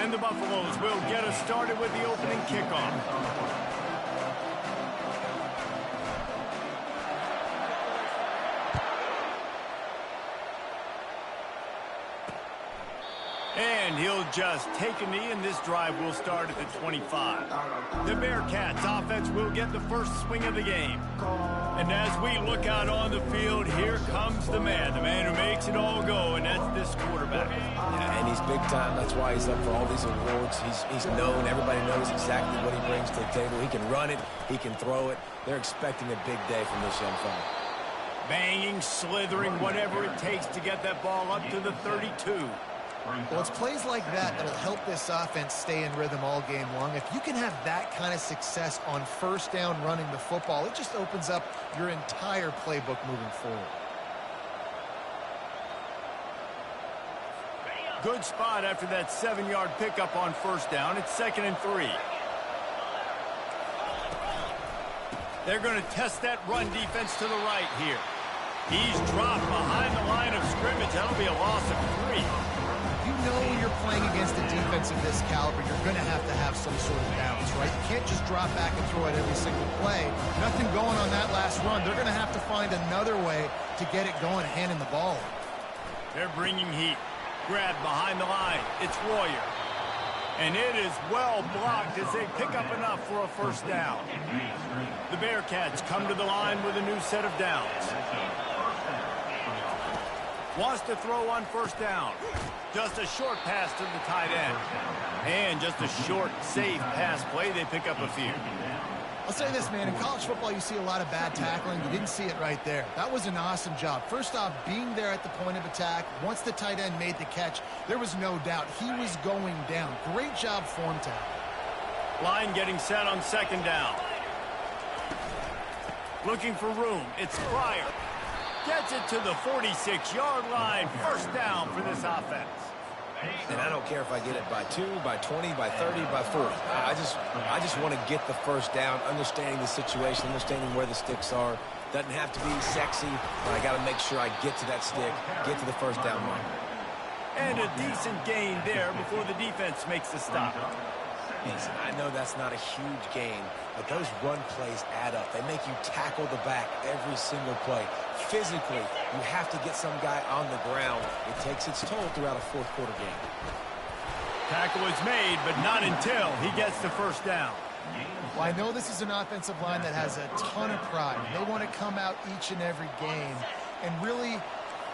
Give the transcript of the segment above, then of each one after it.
And the Buffaloes will get us started with the opening kickoff. And he'll just take a knee, and this drive will start at the 25. The Bearcats offense will get the first swing of the game. And as we look out on the field, here comes the man who makes it all go, and that's this quarterback. Yeah, and he's big time. That's why he's up for all these awards. He's known. Everybody knows exactly what he brings to the table. He can run it. He can throw it. They're expecting a big day from this young fella. Banging, slithering, whatever it takes to get that ball up to the 32. Well, it's plays like that that'll help this offense stay in rhythm all game long. If you can have that kind of success on first down running the football, it just opens up your entire playbook moving forward. Good spot after that 7-yard pickup on first down. It's 2nd and 3. They're going to test that run defense to the right here. He's dropped behind the line of scrimmage. That'll be a loss of 3. You know when you're playing against a defense of this caliber, you're going to have some sort of balance, right? You can't just drop back and throw it every single play. Nothing going on that last run. They're going to have to find another way to get it going, handing the ball. They're bringing heat. Grab behind the line. It's Warrior. And it is well blocked as they pick up enough for a first down. The Bearcats come to the line with a new set of downs. Wants to throw on first down. Just a short pass to the tight end. And just a short, safe pass play. They pick up a few. I'll say this, man. In college football, you see a lot of bad tackling. You didn't see it right there. That was an awesome job. First off, being there at the point of attack. Once the tight end made the catch, there was no doubt he was going down. Great job form tackle. Line getting set on 2nd down. Looking for room. It's Pryor. Gets it to the 46-yard line. First down for this offense. And I don't care if I get it by 2, by 20, by 30, by 40. I just want to get the first down, understanding the situation, understanding where the sticks are. Doesn't have to be sexy, but I got to make sure I get to that stick, get to the first down line. And a decent gain there before the defense makes the stop. Listen, I know that's not a huge gain, but those run plays add up. They make you tackle the back every single play. Physically, you have to get some guy on the ground. It takes its toll throughout a fourth-quarter game. Tackle is made, but not until he gets the first down. Well, I know this is an offensive line that has a ton of pride. They want to come out each and every game and really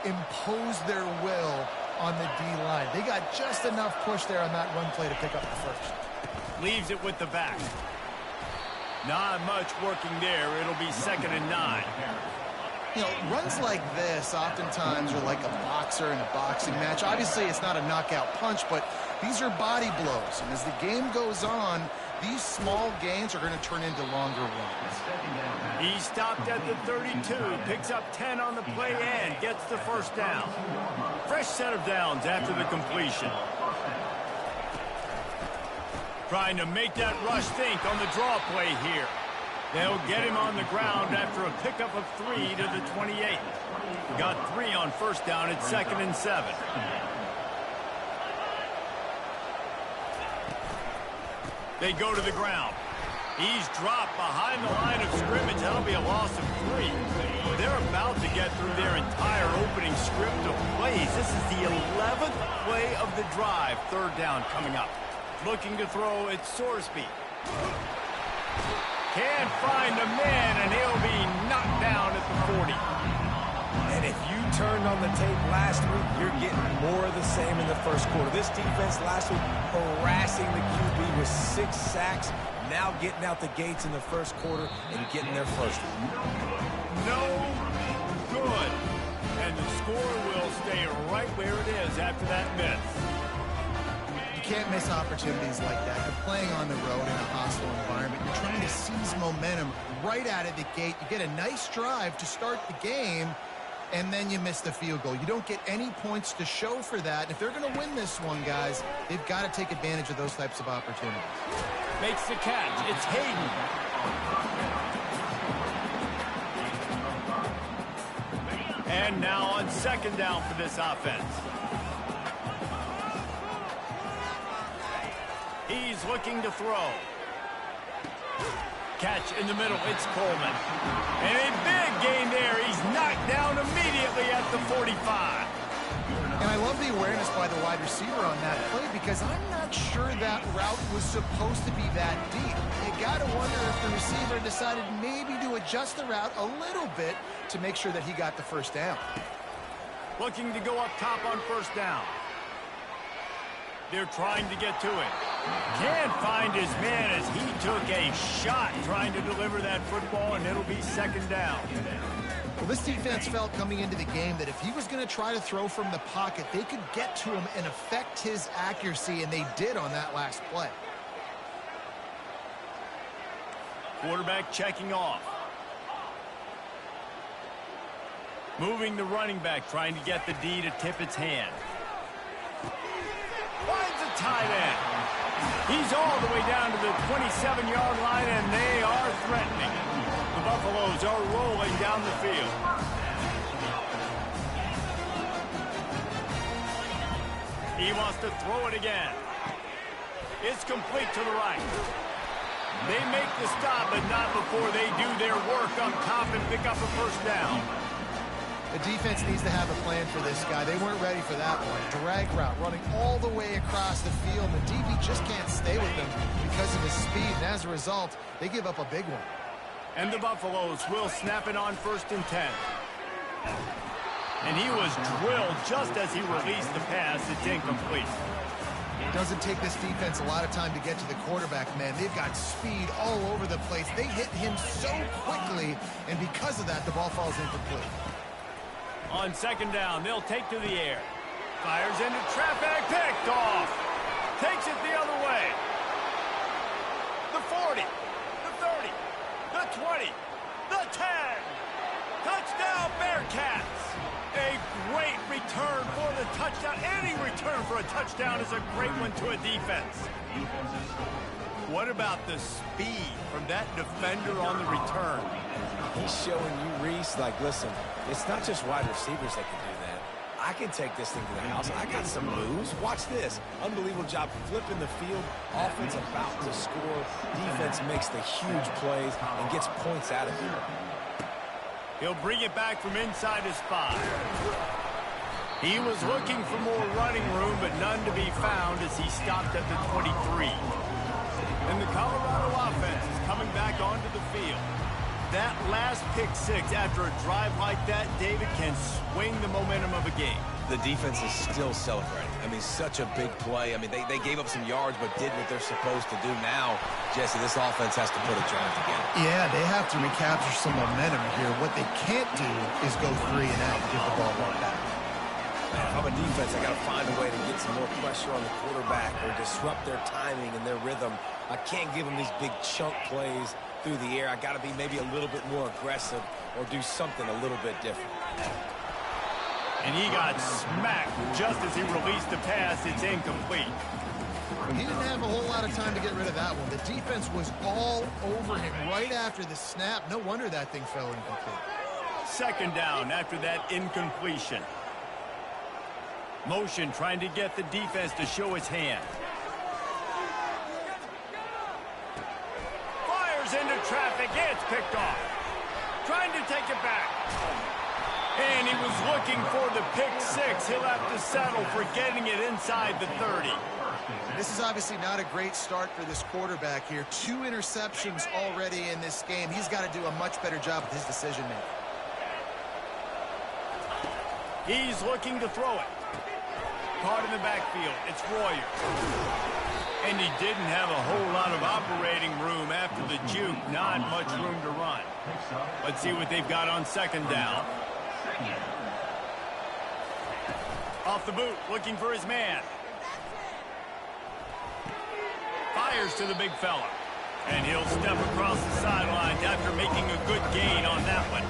impose their will on the D-line. They got just enough push there on that run play to pick up the first. Leaves it with the back. Not much working there. It'll be 2nd and 9. You know, runs like this oftentimes are like a boxer in a boxing match. Obviously, it's not a knockout punch, but these are body blows. And as the game goes on, these small gains are going to turn into longer runs. He stopped at the 32, picks up 10 on the play and gets the first down. Fresh set of downs after the completion. Trying to make that rush think on the draw play here. They'll get him on the ground after a pickup of 3 to the 28. Got 3 on first down at 2nd and 7. They go to the ground. He's dropped behind the line of scrimmage. That'll be a loss of 3. They're about to get through their entire opening script of plays. This is the 11th play of the drive. 3rd down coming up. Looking to throw at Sorsby. Can't find a man, and he'll be knocked down at the 40. And if you turned on the tape last week, you're getting more of the same in the first quarter. This defense last week harassing the QB with 6 sacks, now getting out the gates in the first quarter and getting their first one. No good. And the score will stay right where it is after that miss. You can't miss opportunities like that. You're playing on the road in a hostile environment. You're trying to seize momentum right out of the gate. You get a nice drive to start the game, and then you miss the field goal. You don't get any points to show for that. And if they're going to win this one, guys, they've got to take advantage of those types of opportunities. Makes the catch. It's Hayden. And now on 2nd down for this offense. He's looking to throw. Catch in the middle. It's Coleman. And a big gain there. He's knocked down immediately at the 45. And I love the awareness by the wide receiver on that play because I'm not sure that route was supposed to be that deep. You got to wonder if the receiver decided maybe to adjust the route a little bit to make sure that he got the first down. Looking to go up top on first down. They're trying to get to it. Can't find his man as he took a shot trying to deliver that football, and it'll be second down. Well, this defense felt coming into the game that if he was going to try to throw from the pocket, they could get to him and affect his accuracy, and they did on that last play. Quarterback checking off. Moving the running back, trying to get the D to tip its hand. Finds a tight end. He's all the way down to the 27-yard line, and they are threatening. The Buffaloes are rolling down the field. He wants to throw it again. It's complete to the right. They make the stop, but not before they do their work up top and pick up a first down. The defense needs to have a plan for this guy. They weren't ready for that one. Drag route running all the way across the field. The DB just can't stay with them because of his speed, and as a result, they give up a big one. And the Buffaloes will snap it on 1st and 10. And he was drilled just as he released the pass. It's incomplete. It doesn't take this defense a lot of time to get to the quarterback, man. They've got speed all over the place. They hit him so quickly, and because of that, the ball falls incomplete. On second down, they'll take to the air. Fires into traffic, picked off. Takes it the other way. The 40, the 30, the 20, the 10. Touchdown, Bearcats. A great return for the touchdown. Any return for a touchdown is a great one to a defense. What about the speed from that defender on the return? He's showing you, Reese, like, listen, it's not just wide receivers that can do that. I can take this thing to the house. I got some moves. Watch this. Unbelievable job flipping the field. Offense about to score. Defense makes the huge plays and gets points out of it. He'll bring it back from inside his 5. He was looking for more running room, but none to be found as he stopped at the 23. And the Colorado offense is coming back onto the field. That last pick 6 after a drive like that, David, can swing the momentum of a game. The defense is still celebrating. I mean, such a big play. I mean, they gave up some yards but did what they're supposed to do. Now, Jesse, this offense has to put a drive together. Yeah, they have to recapture some momentum here. What they can't do is go 3 and out and give the ball right back. If I'm a defense, I got to find a way to get some more pressure on the quarterback or disrupt their timing and their rhythm. I can't give them these big chunk plays through the air. I got to be maybe a little bit more aggressive or do something a little bit different. And he got smacked just as he released the pass. It's incomplete. He didn't have a whole lot of time to get rid of that one. The defense was all over him right after the snap. No wonder that thing fell incomplete. Second down after that incompletion. Motion trying to get the defense to show his hand. Fires into traffic. It's picked off. Trying to take it back. And he was looking for the pick 6. He'll have to settle for getting it inside the 30. This is obviously not a great start for this quarterback here. 2 interceptions already in this game. He's got to do a much better job with his decision-making. He's looking to throw it. Caught in the backfield. It's Royer. And he didn't have a whole lot of operating room after the juke. Not much room to run. Let's see what they've got on second down. Off the boot, looking for his man. Fires to the big fella. And he'll step across the sidelines after making a good gain on that one.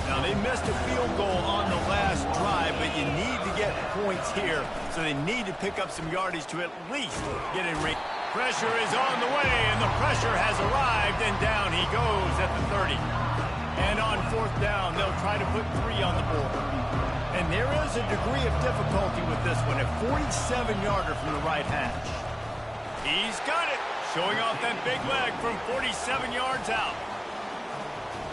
Now, they missed a field goal on the last drive, but you need to get points here, so they need to pick up some yardage to at least get in range. Pressure is on the way, and the pressure has arrived, and down he goes at the 30. And on 4th down, they'll try to put 3 on the board. And there is a degree of difficulty with this one, a 47-yarder from the right hash. He's got it. Showing off that big leg from 47 yards out.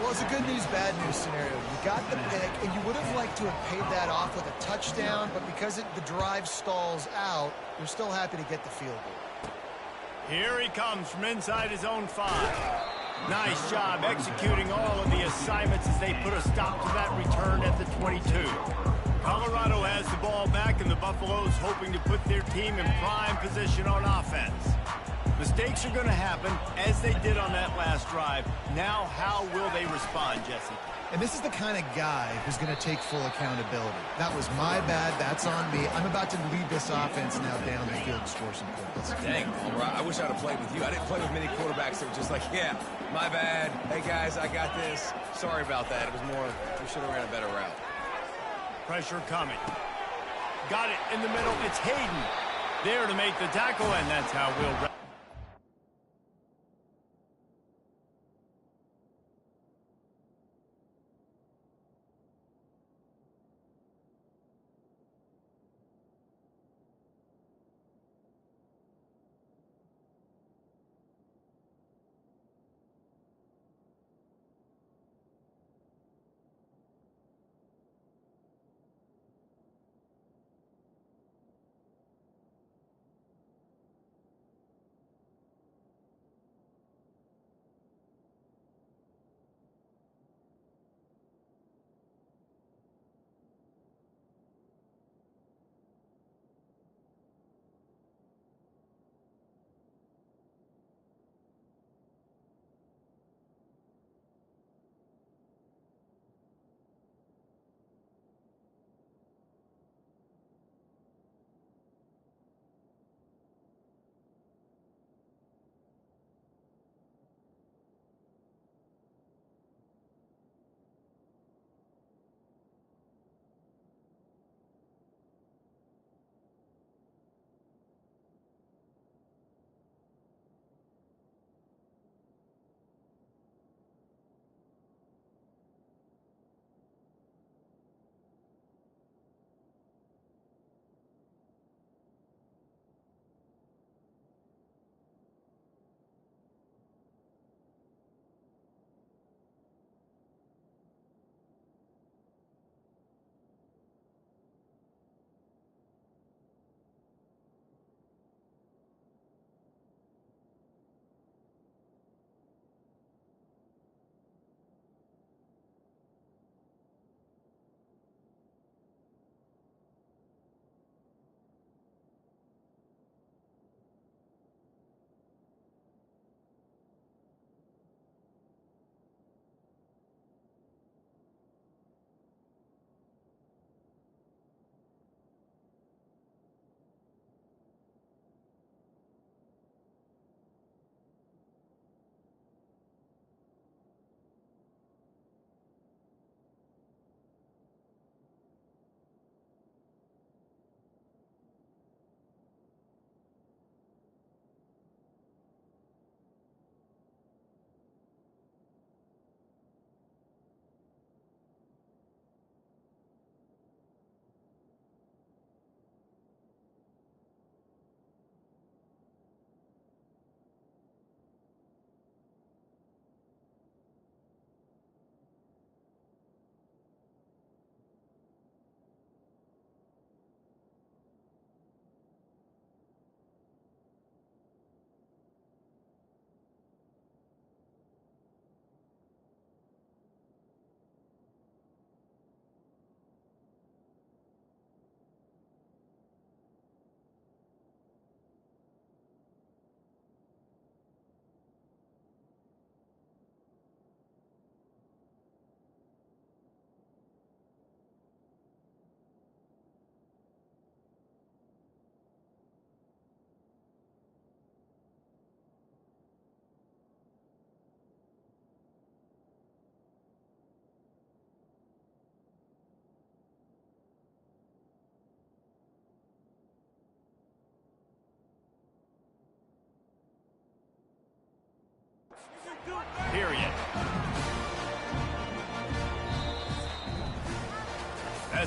Well, it's a good news, bad news scenario. You got the pick, and you would have liked to have paid that off with a touchdown, but because the drive stalls out, you're still happy to get the field goal. Here he comes from inside his own 5. Nice job executing all of the assignments as they put a stop to that return at the 22. Colorado has the ball back, and the Buffaloes hoping to put their team in prime position on offense. Mistakes are going to happen, as they did on that last drive. Now, how will they respond, Jesse? And this is the kind of guy who's going to take full accountability. That was my bad. That's on me. I'm about to lead this offense now down the field and score some points. Dang, Palmer, I wish I'd have played with you. I didn't play with many quarterbacks that were just like, yeah, my bad. Hey, guys, I got this. Sorry about that. It was more, we should have ran a better route. Pressure coming. Got it in the middle. It's Hayden there to make the tackle, and that's how we'll...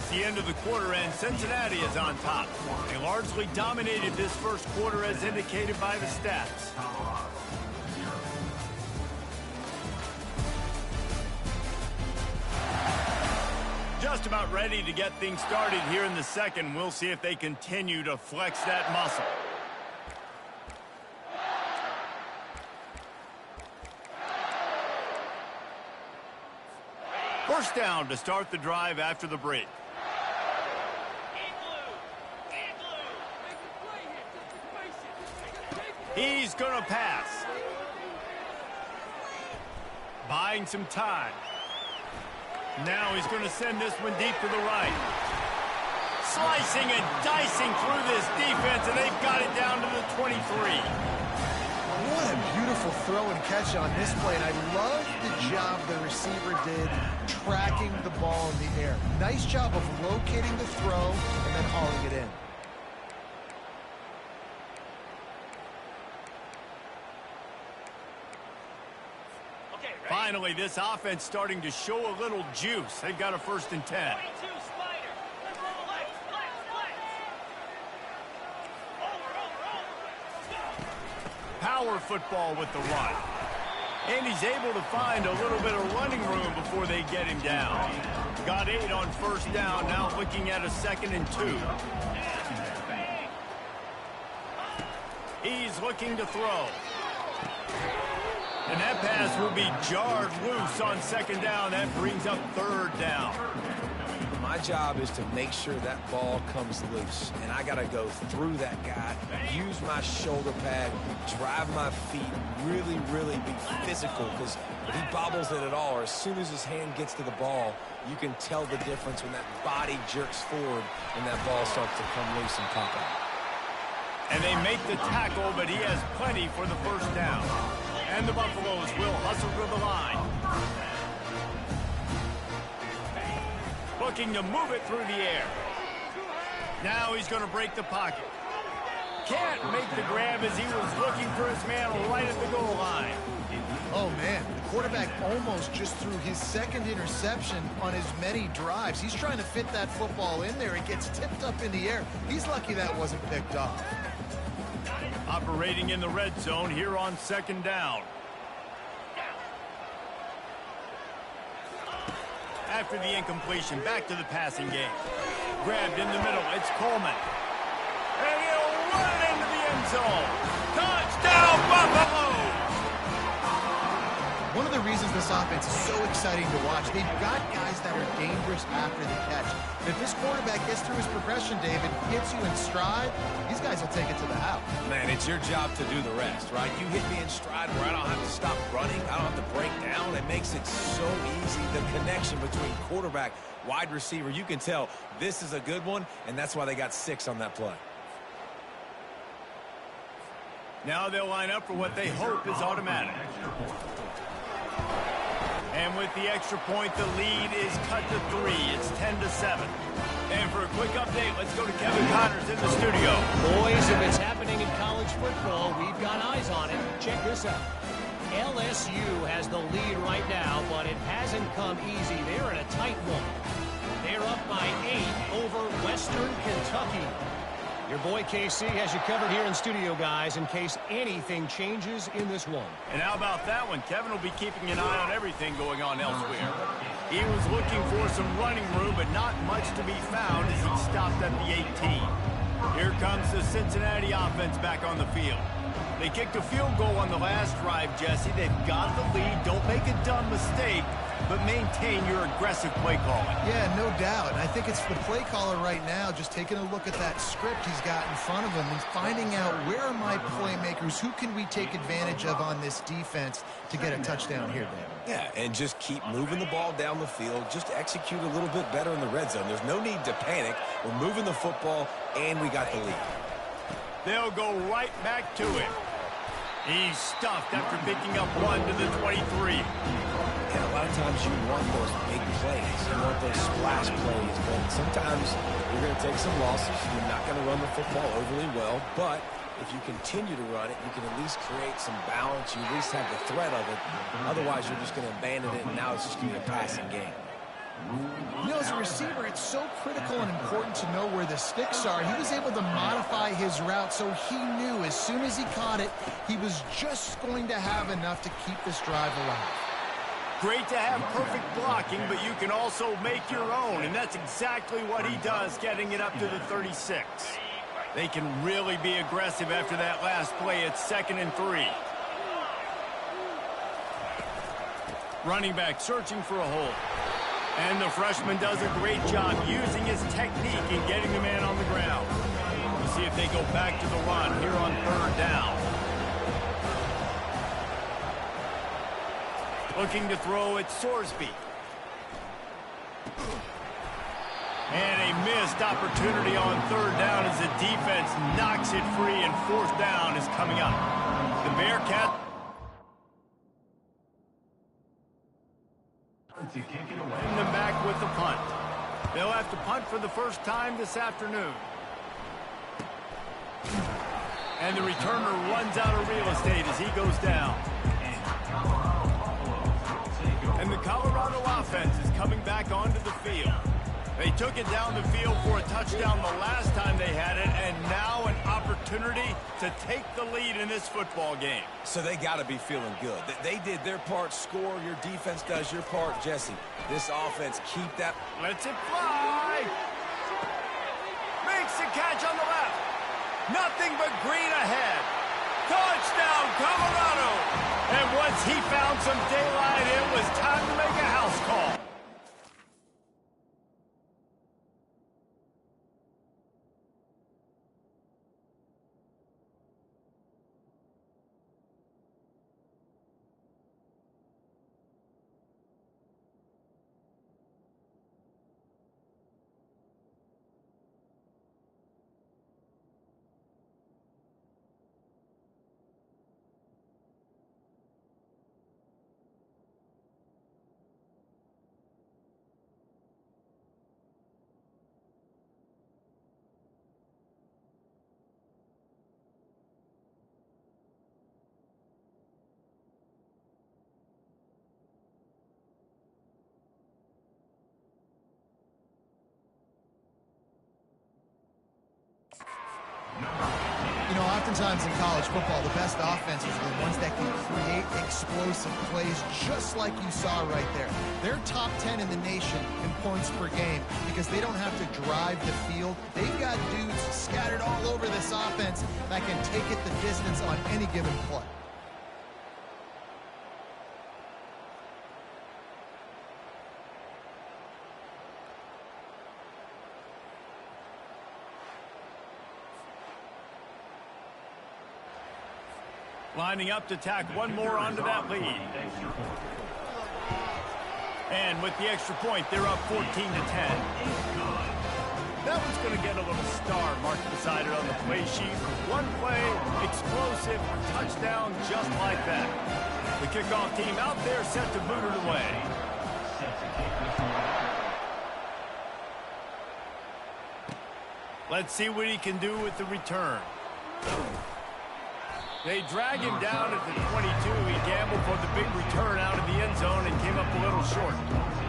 That's the end of the quarter, and Cincinnati is on top. They largely dominated this first quarter as indicated by the stats. Just about ready to get things started here in the second. We'll see if they continue to flex that muscle. First down to start the drive after the break. He's going to pass. Buying some time. Now he's going to send this one deep to the right. Slicing and dicing through this defense, and they've got it down to the 23. What a beautiful throw and catch on this play, and I love the job the receiver did tracking the ball in the air. Nice job of locating the throw and then hauling it in. Finally, this offense starting to show a little juice. They've got a 1st and 10. Power football with the run. And he's able to find a little bit of running room before they get him down. Got 8 on 1st down, now looking at a 2nd and 2. He's looking to throw. And that pass will be jarred loose on 2nd down. That brings up 3rd down. My job is to make sure that ball comes loose, and I got to go through that guy, use my shoulder pad, drive my feet, really, really be physical, because if he bobbles it at all, or as soon as his hand gets to the ball, you can tell the difference when that body jerks forward and that ball starts to come loose and pop out. And they make the tackle, but he has plenty for the 1st down. And the Buffaloes will hustle to the line. Looking to move it through the air. Now he's going to break the pocket. Can't make the grab as he was looking for his man right at the goal line. Oh, man, the quarterback almost just threw his 2nd interception on as many drives. He's trying to fit that football in there. It gets tipped up in the air. He's lucky that wasn't picked off. Operating in the red zone here on 2nd down. After the incompletion, back to the passing game. Grabbed in the middle, it's Coleman. And he'll run it into the end zone. Touchdown, Buffalo! One of the reasons this offense is so exciting to watch, they've got guys that are dangerous after the catch. And if this quarterback gets through his progression, David, hits you in stride, these guys will take it to the house. Man, it's your job to do the rest, right? You hit me in stride where I don't have to stop running. I don't have to break down. It makes it so easy. The connection between quarterback, wide receiver, you can tell this is a good one, and that's why they got 6 on that play. Now they'll line up for what they hope is automatic. And with the extra point, the lead is cut to 3. It's 10-7. And for a quick update, let's go to Kevin Connors in the studio. Boys, if it's happening in college football, we've got eyes on it. Check this out. LSU has the lead right now, but it hasn't come easy. They're in a tight one. They're up by 8 over Western Kentucky. Your boy KC has you covered here in studio, guys, in case anything changes in this one. And how about that one? Kevin will be keeping an eye on everything going on elsewhere. He was looking for some running room, but not much to be found as he stopped at the 18. Here comes the Cincinnati offense back on the field. They kicked a field goal on the last drive, Jesse. They've got the lead. Don't make a dumb mistake, but maintain your aggressive play calling. Yeah, no doubt. And I think it's the play caller right now just taking a look at that script he's got in front of him and finding out where are my playmakers, who can we take advantage of on this defense to get a touchdown here, David. Yeah, and just keep moving the ball down the field. Just execute a little bit better in the red zone. There's no need to panic. We're moving the football, and we got the lead. They'll go right back to it. He's stuffed after picking up 1 to the 23. And a lot of times you want those big plays. You want those splash plays. But sometimes you're going to take some losses. You're not going to run the football overly well. But if you continue to run it, you can at least create some balance. You at least have the threat of it. Otherwise, you're just going to abandon it, and now it's just going to be a passing game. You know, as a receiver, it's so critical and important to know where the sticks are. He was able to modify his route so he knew as soon as he caught it, he was just going to have enough to keep this drive alive. Great to have perfect blocking, but you can also make your own, and that's exactly what he does, getting it up to the 36. They can really be aggressive after that last play. It's 2nd and 3. Running back searching for a hole. And the freshman does a great job using his technique and getting the man on the ground. We'll see if they go back to the run here on 3rd down. Looking to throw at Sorsby. And a missed opportunity on 3rd down as the defense knocks it free, and 4th down is coming up. The Bearcats bring them back with the punt. They'll have to punt for the first time this afternoon. And the returner runs out of real estate as he goes down. And the Colorado offense is coming back onto the field. They took it down the field for a touchdown the last time they had it, and now an opportunity to take the lead in this football game. So they got to be feeling good. They did their part, score. Your defense does your part, Jesse. This offense, keep that. Lets it fly. Makes the catch on the left. Nothing but green ahead. Touchdown, Colorado. And once he found some daylight, it was time to make a house call. You know, oftentimes in college football, the best offenses are the ones that can create explosive plays just like you saw right there. They're top 10 in the nation in points per game because they don't have to drive the field. They've got dudes scattered all over this offense that can take it the distance on any given play. Lining up to tack one more onto that lead. And with the extra point, they're up 14-10. That one's going to get a little star marked beside it on the play sheet. One play, explosive, touchdown just like that. The kickoff team out there set to boot it away. Let's see what he can do with the return. They drag him down at the 22. He gambled for the big return out of the end zone and came up a little short.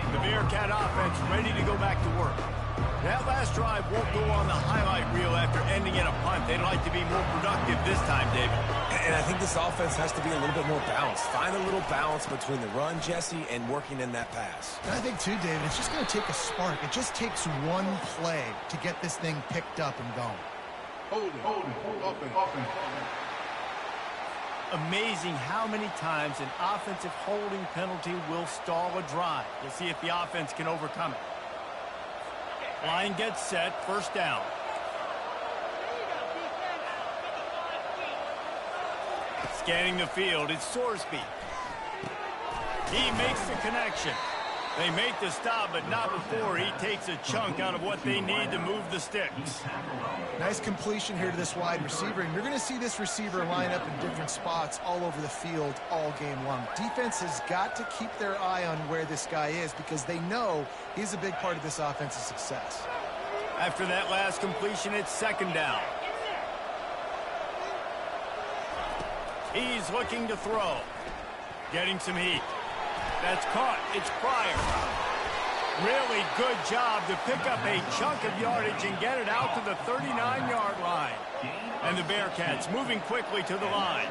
The Bearcat offense ready to go back to work. That last drive won't go on the highlight reel after ending in a punt. They'd like to be more productive this time, David. And I think this offense has to be a little bit more balanced. Find a little balance between the run, Jesse, and working in that pass. And I think, too, David, it's just going to take a spark. It just takes one play to get this thing picked up and going. Hold it. Amazing how many times an offensive holding penalty will stall a drive. We'll see if the offense can overcome it. Line gets set, first down. Scanning the field, it's Sorsby. He makes the connection. They make the stop, but not before he takes a chunk out of what they need to move the sticks. Nice completion here to this wide receiver, and you're going to see this receiver line up in different spots all over the field all game long. Defense has got to keep their eye on where this guy is because they know he's a big part of this offense's success. After that last completion, it's second down. He's looking to throw. Getting some heat. That's caught. It's Pryor. Really good job to pick up a chunk of yardage and get it out to the 39-yard line. And the Bearcats moving quickly to the line.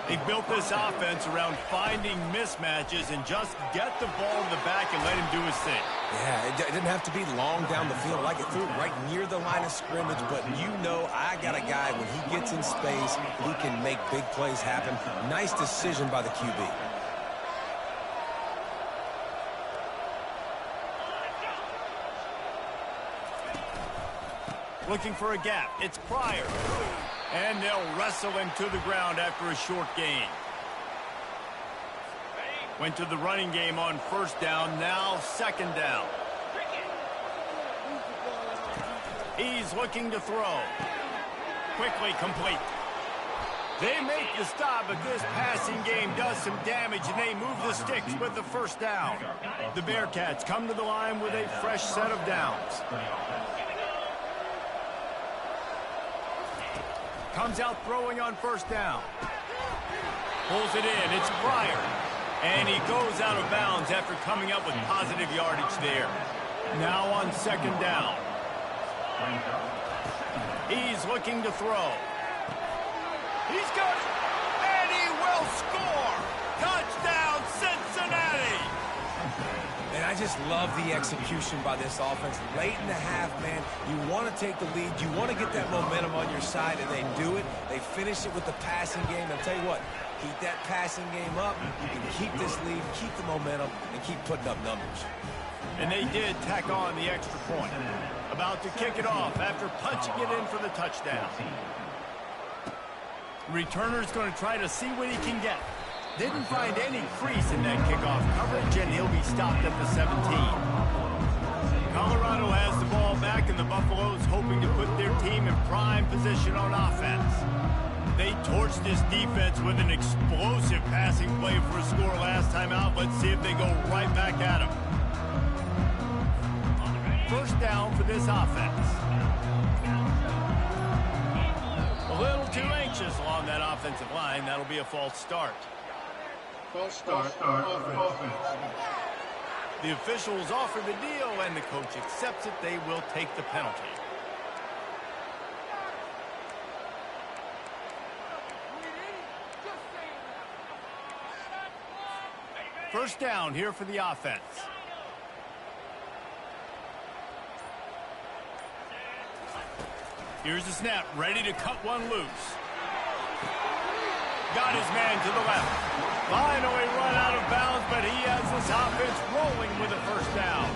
They built this offense around finding mismatches and just get the ball to the back and let him do his thing. Yeah, it didn't have to be long down the field. Like it threw it right near the line of scrimmage, but you know I got a guy, when he gets in space, he can make big plays happen. Nice decision by the QB. Looking for a gap. It's Pryor. And they'll wrestle him to the ground after a short gain. Went to the running game on first down, now second down. He's looking to throw. Quickly complete. They make the stop, but this passing game does some damage, and they move the sticks with the first down. The Bearcats come to the line with a fresh set of downs. Comes out throwing on first down. Pulls it in. It's Pryor. And he goes out of bounds after coming up with positive yardage there. Now on second down. He's looking to throw. He's got it. And he will score. Touchdown, Cincinnati. And I just love the execution by this offense. Late in the half, man, you want to take the lead. You want to get that momentum on your side, and they do it. They finish it with the passing game. I'll tell you what, keep that passing game up. You can keep this lead, keep the momentum, and keep putting up numbers. And they did tack on the extra point. About to kick it off after punching it in for the touchdown. Returner's going to try to see what he can get. Didn't find any crease in that kickoff coverage, and he'll be stopped at the 17. Colorado has the ball back, and the Buffaloes hoping to put their team in prime position on offense. They torched this defense with an explosive passing play for a score last time out. Let's see if they go right back at him. First down for this offense. A little too anxious along that offensive line. That'll be a false start. False start. Offense. The officials offer the deal, and the coach accepts it. They will take the penalty. First down here for the offense. Here's the snap, ready to cut one loose. Got his man to the left. Finally run out of bounds, but he has this offense rolling with a first down.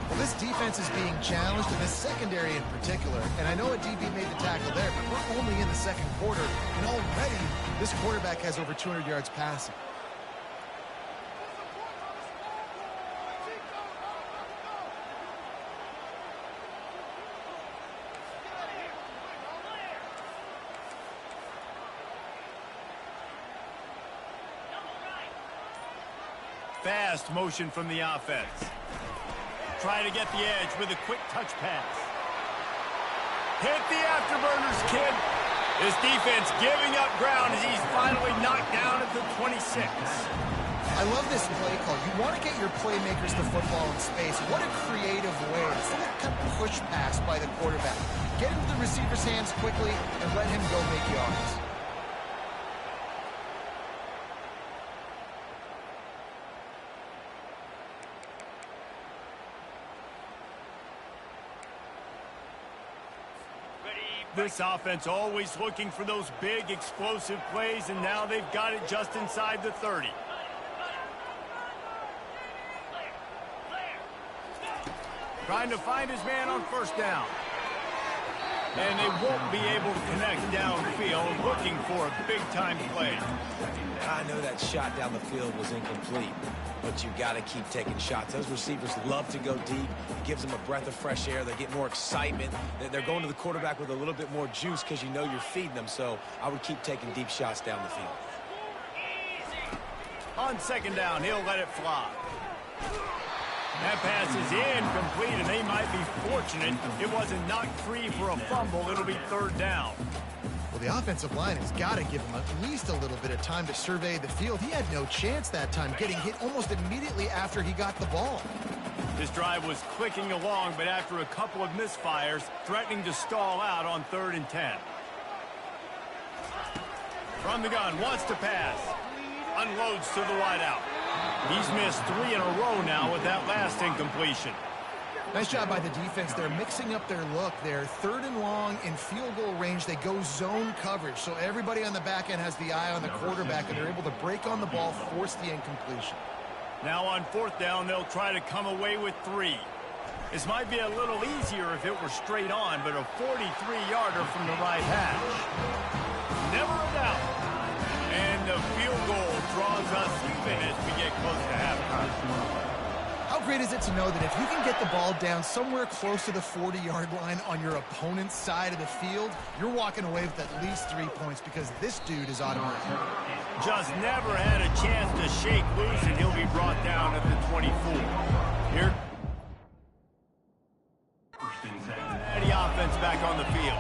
Well, this defense is being challenged, and this secondary in particular. And I know a DB made the tackle there, but we're only in the second quarter, and already this quarterback has over 200 yards passing. Fast motion from the offense. Try to get the edge with a quick touch pass. Hit the afterburners, kid. This defense giving up ground as he's finally knocked down at the 26. I love this play call. You want to get your playmakers the football in space. What a creative way. It's like a kind of push pass by the quarterback. Get into the receiver's hands quickly and let him go make yards. This offense always looking for those big, explosive plays, and now they've got it just inside the 30. Trying to find his man on first down. And they won't be able to connect downfield, looking for a big-time play. I know that shot down the field was incomplete, but you got to keep taking shots. Those receivers love to go deep. It gives them a breath of fresh air. They get more excitement. They're going to the quarterback with a little bit more juice because you know you're feeding them. So I would keep taking deep shots down the field. On second down, he'll let it fly. That pass is incomplete, and they might be fortunate it wasn't knocked free for a fumble. It'll be third down. Well, the offensive line has got to give him at least a little bit of time to survey the field. He had no chance that time, getting hit almost immediately after he got the ball. This drive was clicking along, but after a couple of misfires, threatening to stall out on 3rd and 10. From the gun, wants to pass. Unloads to the wideout. He's missed 3 in a row now with that last incompletion. Nice job by the defense. They're mixing up their look. They're 3rd and long in field goal range. They go zone coverage. So everybody on the back end has the eye on the quarterback, and they're able to break on the ball, force the incompletion. Now on 4th down, they'll try to come away with 3. This might be a little easier if it were straight on, but a 43-yarder from the right hash. Never a doubt. And the field goal draws us even as we get close to halftime. How great is it to know that if you can get the ball down somewhere close to the 40-yard line on your opponent's side of the field, you're walking away with at least 3 points because this dude is automatic. Just never had a chance to shake loose, and he'll be brought down at the 24. Here. The offense back on the field.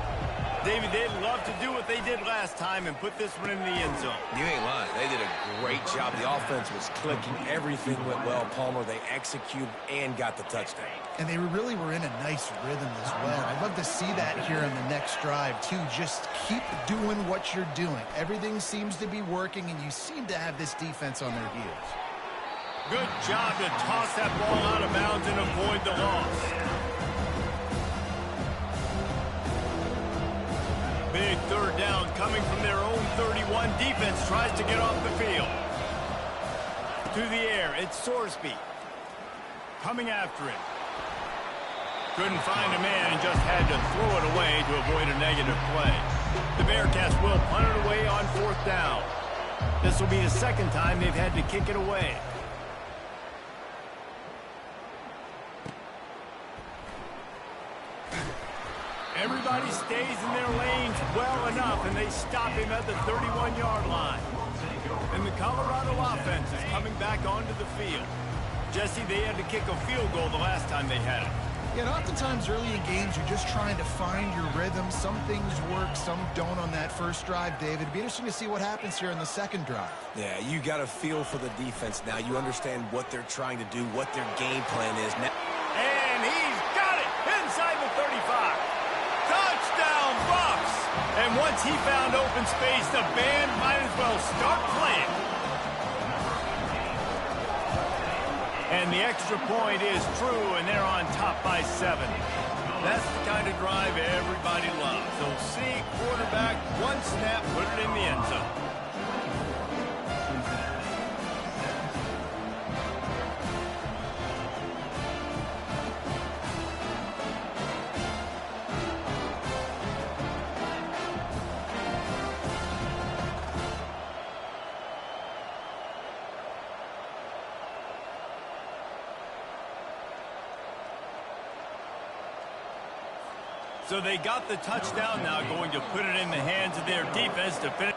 David, they'd love to do what they did last time and put this one in the end zone. You ain't lying. They did a great job. The offense was clicking. Everything went well, Palmer. They executed and got the touchdown. And they really were in a nice rhythm as well. I'd love to see that here in the next drive, too. Just keep doing what you're doing. Everything seems to be working, and you seem to have this defense on their heels. Good job to toss that ball out of bounds and avoid the loss. Big 3rd down coming from their own 31. Defense tries to get off the field. To the air, it's Sorsby. Coming after it. Couldn't find a man and just had to throw it away to avoid a negative play. The Bearcats will punt it away on 4th down. This will be the 2nd time they've had to kick it away. Everybody stays in their lanes well enough, and they stop him at the 31-yard line. And the Colorado offense is coming back onto the field. Jesse, they had to kick a field goal the last time they had it. Yeah, and oftentimes early in games, you're just trying to find your rhythm. Some things work, some don't on that first drive, David. It'd be interesting to see what happens here in the 2nd drive. Yeah, you got a feel for the defense now. You understand what they're trying to do, what their game plan is. Now and he's got it inside the 35. Touchdown, Bucks! And once he found open space, the band might as well start playing. And the extra point is true, and they're on top by 7. That's the kind of drive everybody loves. They'll see quarterback, one snap, put it in the end zone. So they got the touchdown now, going to put it in the hands of their defense to finish.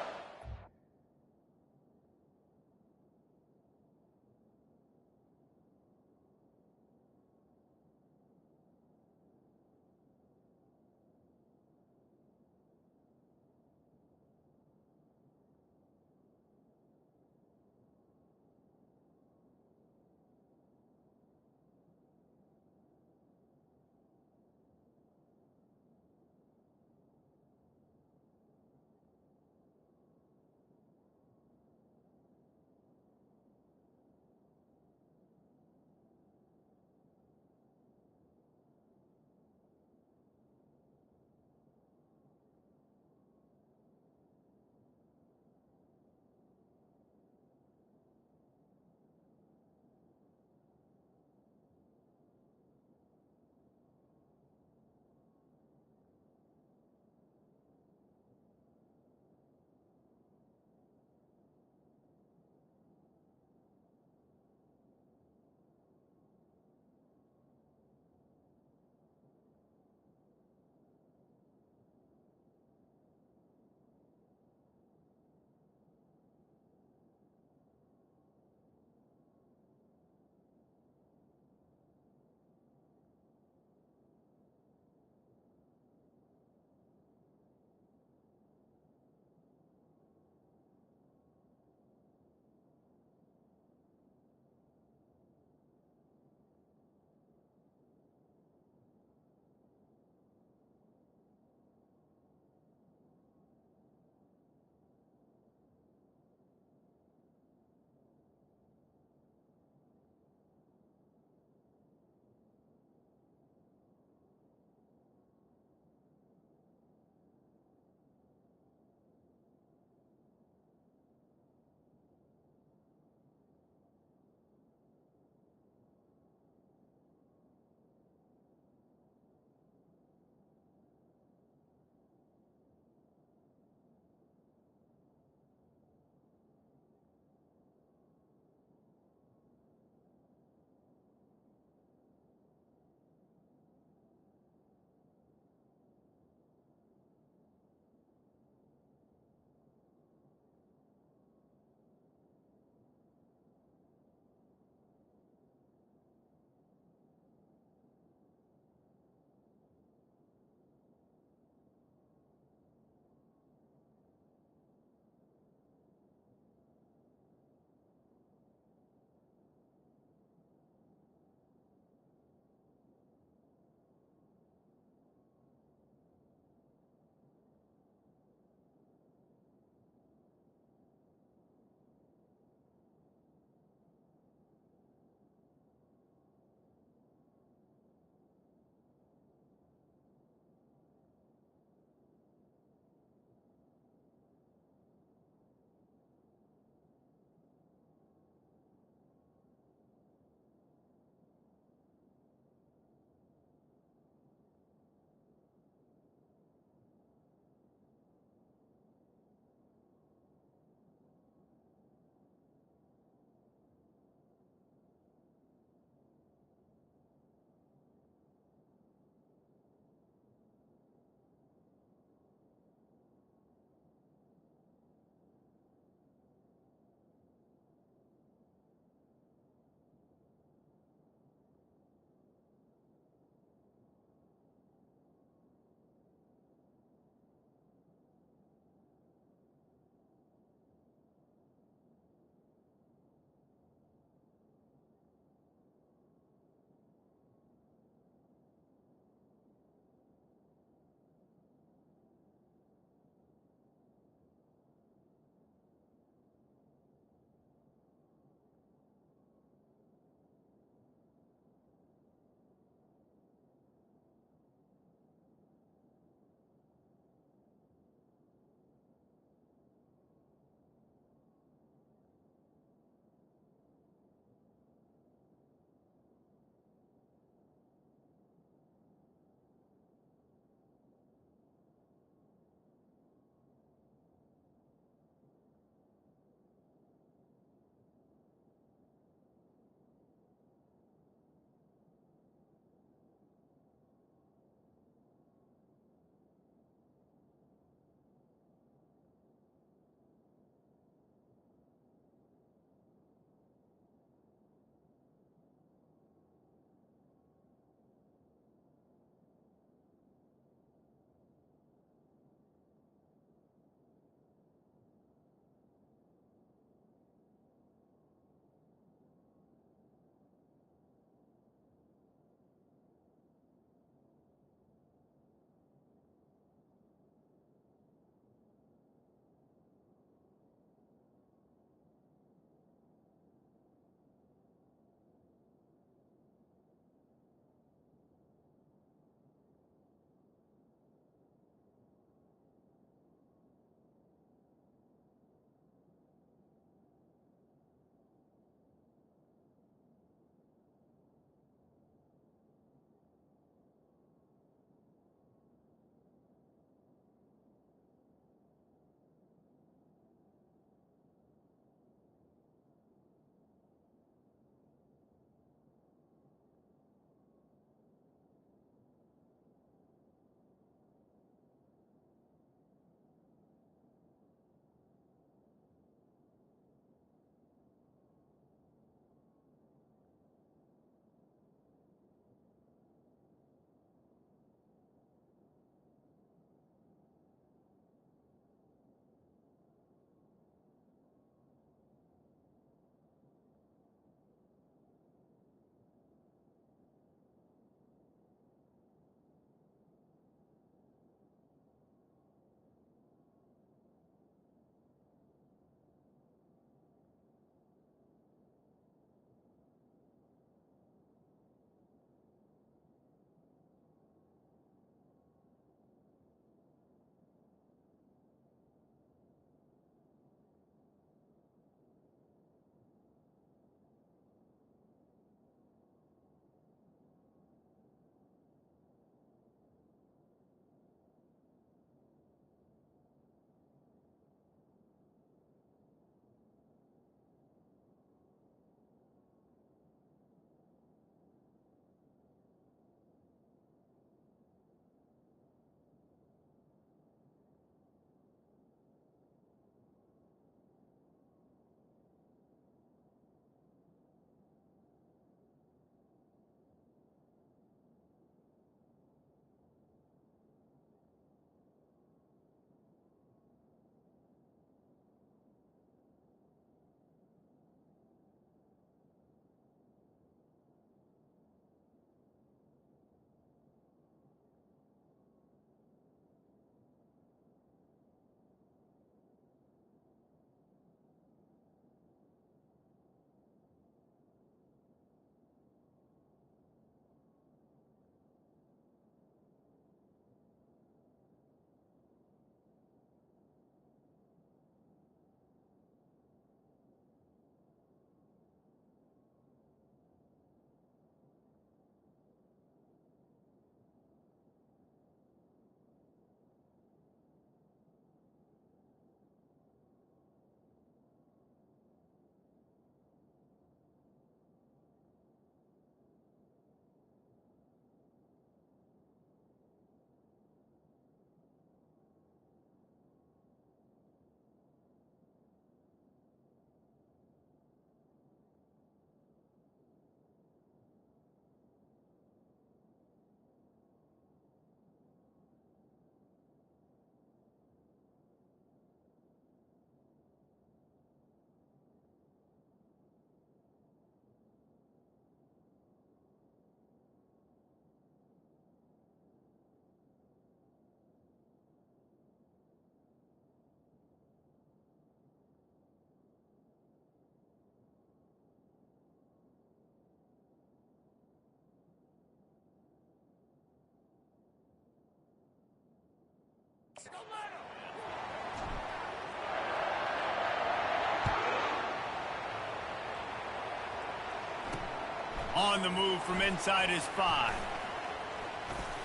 On the move from inside his 5.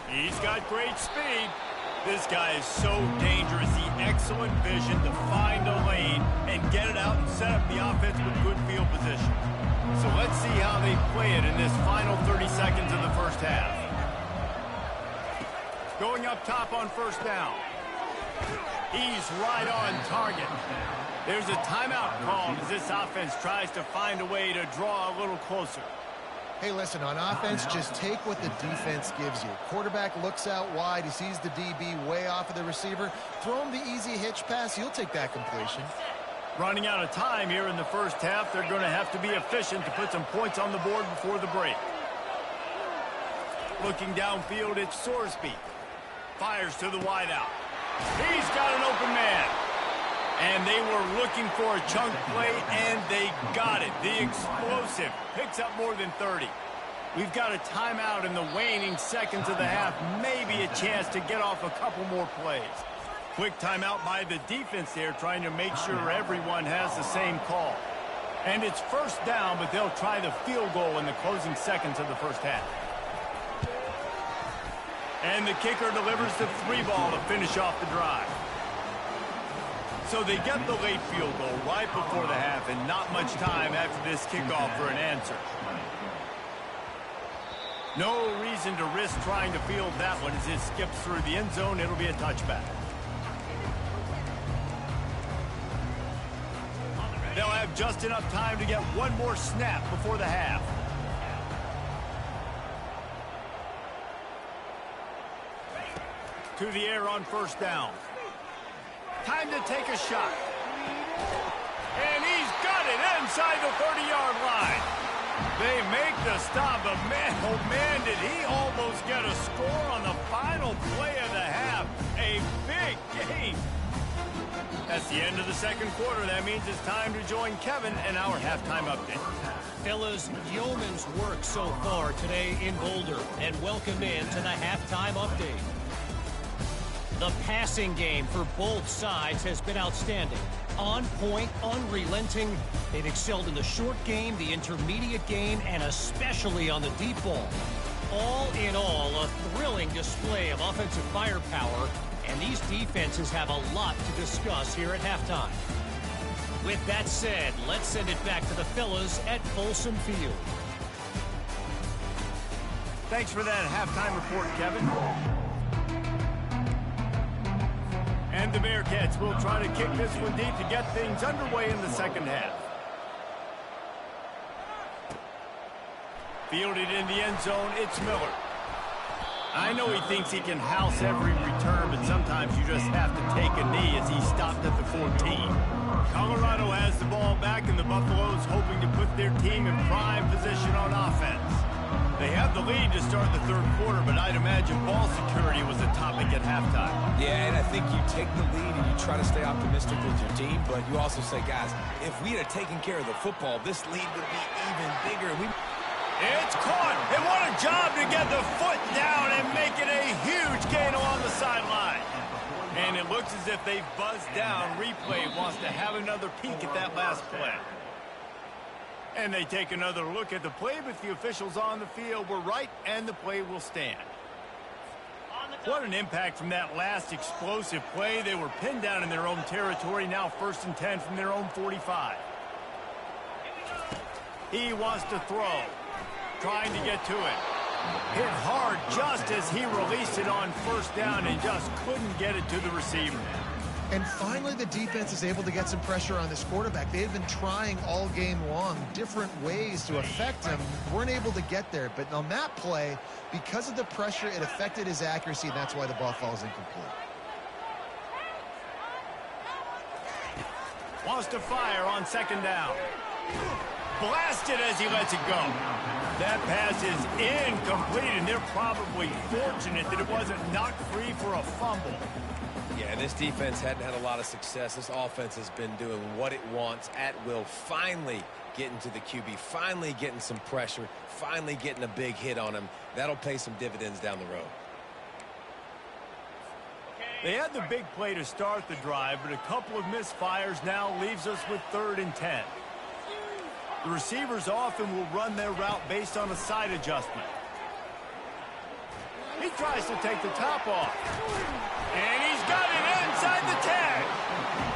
He's got great speed. This guy is so dangerous. He excellent vision to find a lane and get it out and set up the offense with good field position. So let's see how they play it in this final 30 seconds of the first half. Going up top on first down. He's right on target. There's a timeout called as this offense tries to find a way to draw a little closer. Hey, listen, on offense, just take what the defense gives you. Quarterback looks out wide. He sees the DB way off of the receiver. Throw him the easy hitch pass. He'll take that completion. Running out of time here in the first half. They're going to have to be efficient to put some points on the board before the break. Looking downfield, it's Sorsby. Fires to the wideout. He's got an open man. And they were looking for a chunk play, and they got it. The explosive picks up more than 30. We've got a timeout in the waning seconds of the half. Maybe a chance to get off a couple more plays. Quick timeout by the defense there, trying to make sure everyone has the same call. And it's first down, but they'll try the field goal in the closing seconds of the first half. And the kicker delivers the 3-ball to finish off the drive. So they get the late field goal right before the half and not much time after this kickoff for an answer. No reason to risk trying to field that one as it skips through the end zone. It'll be a touchback. They'll have just enough time to get one more snap before the half. To the air on first down. Time to take a shot. And he's got it inside the 30-yard line. They make the stop, but man, oh man, did he almost get a score on the final play of the half. A big game. That's the end of the second quarter. That means it's time to join Kevin in our halftime update. Fellas, yeoman's work so far today in Boulder, and welcome in to the halftime update. The passing game for both sides has been outstanding. On point, unrelenting. They've excelled in the short game, the intermediate game, and especially on the deep ball. All in all, a thrilling display of offensive firepower, and these defenses have a lot to discuss here at halftime. With that said, let's send it back to the fellas at Folsom Field. Thanks for that halftime report, Kevin. And the Bearcats will try to kick this one deep to get things underway in the second half. Fielded in the end zone, it's Miller. I know he thinks he can house every return, but sometimes you just have to take a knee as he stopped at the 14. Colorado has the ball back, and the Buffaloes hoping to put their team in prime position on offense. They have the lead to start the third quarter, but I'd imagine ball security was a topic at halftime. Yeah, and I think you take the lead and you try to stay optimistic with your team, but you also say, guys, if we had taken care of the football, this lead would be even bigger. It's caught, and what a job to get the foot down and make it a huge gain along the sideline. And it looks as if they've buzzed down. Replay wants to have another peek at that last play. And they take another look at the play, but the officials on the field were right, and the play will stand. What an impact from that last explosive play. They were pinned down in their own territory, now 1st and 10 from their own 45. He wants to throw, trying to get to it. Hit hard just as he released it on first down and just couldn't get it to the receiver. And finally, the defense is able to get some pressure on this quarterback. They had been trying all game long different ways to affect him. Weren't able to get there. But on that play, because of the pressure, it affected his accuracy, and that's why the ball falls incomplete. Wants to fire on second down. Blasted as he lets it go. That pass is incomplete, and they're probably fortunate that it wasn't knocked free for a fumble. Yeah, this defense hadn't had a lot of success. This offense has been doing what it wants at will. Finally getting to the QB, finally getting some pressure, finally getting a big hit on him. That'll pay some dividends down the road. Okay, They had the big play to start the drive, but a couple of misfires now leaves us with 3rd and 10. The receivers often will run their route based on a side adjustment. He tries to take the top off. And he's got it inside the 10.